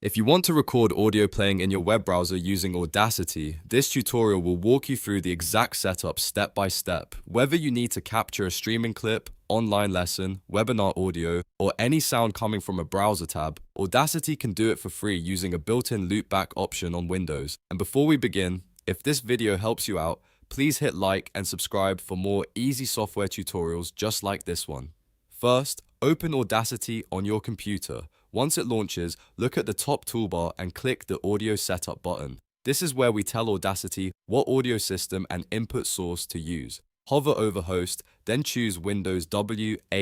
If you want to record audio playing in your web browser using Audacity, this tutorial will walk you through the exact setup step by step. Whether you need to capture a streaming clip, online lesson, webinar audio, or any sound coming from a browser tab, Audacity can do it for free using a built-in loopback option on Windows. And before we begin, if this video helps you out, please hit like and subscribe for more easy software tutorials just like this one. First, open Audacity on your computer. Once it launches, look at the top toolbar and click the Audio Setup button. This is where we tell Audacity what audio system and input source to use. Hover over Host, then choose Windows WASAPI.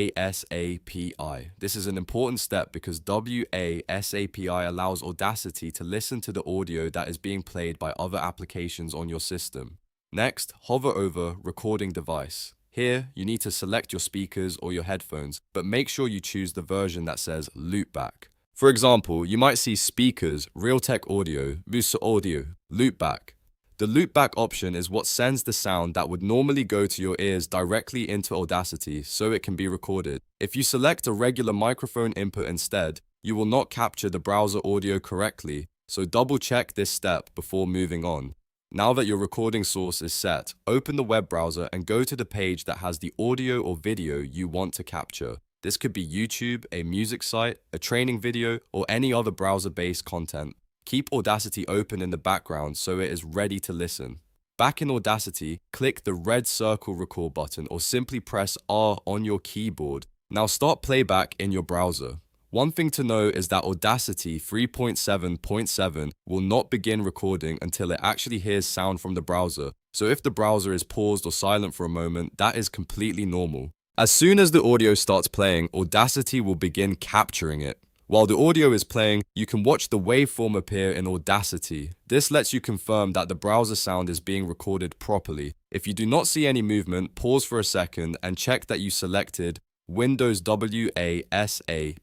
This is an important step because WASAPI allows Audacity to listen to the audio that is being played by other applications on your system. Next, hover over Recording Device. Here, you need to select your speakers or your headphones, but make sure you choose the version that says Loopback. For example, you might see Speakers, Realtek Audio, Musa Audio, Loopback. The Loopback option is what sends the sound that would normally go to your ears directly into Audacity so it can be recorded. If you select a regular microphone input instead, you will not capture the browser audio correctly, so double check this step before moving on. Now that your recording source is set, open the web browser and go to the page that has the audio or video you want to capture. This could be YouTube, a music site, a training video, or any other browser-based content. Keep Audacity open in the background so it is ready to listen. Back in Audacity, click the red circle record button or simply press R on your keyboard. Now start playback in your browser. One thing to know is that Audacity 3.7.7 will not begin recording until it actually hears sound from the browser. So if the browser is paused or silent for a moment, that is completely normal. As soon as the audio starts playing, Audacity will begin capturing it. While the audio is playing, you can watch the waveform appear in Audacity. This lets you confirm that the browser sound is being recorded properly. If you do not see any movement, pause for a second and check that you selected Windows WASAPI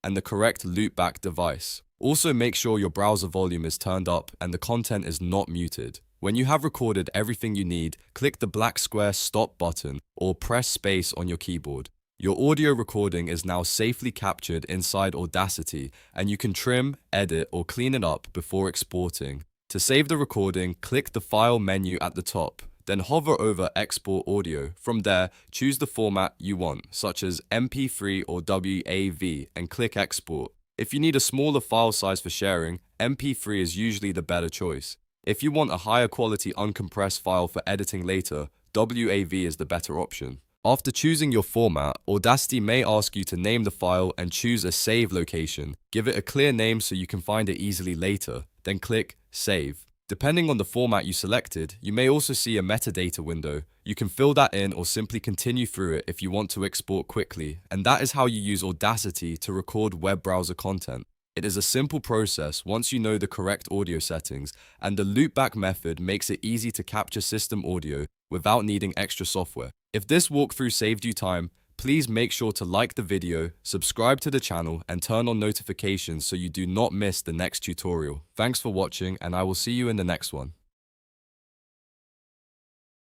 and the correct loopback device. Also make sure your browser volume is turned up and the content is not muted. When you have recorded everything you need, click the black square stop button or press space on your keyboard. Your audio recording is now safely captured inside Audacity and you can trim, edit, or clean it up before exporting. To save the recording, click the File menu at the top. Then hover over Export Audio. From there, choose the format you want, such as MP3 or WAV, and click Export. If you need a smaller file size for sharing, MP3 is usually the better choice. If you want a higher quality uncompressed file for editing later, WAV is the better option. After choosing your format, Audacity may ask you to name the file and choose a save location. Give it a clear name so you can find it easily later, then click Save. Depending on the format you selected, you may also see a metadata window. You can fill that in or simply continue through it if you want to export quickly. And that is how you use Audacity to record web browser content. It is a simple process once you know the correct audio settings, and the loopback method makes it easy to capture system audio without needing extra software. If this walkthrough saved you time, please make sure to like the video, subscribe to the channel, and turn on notifications so you do not miss the next tutorial. Thanks for watching, and I will see you in the next one.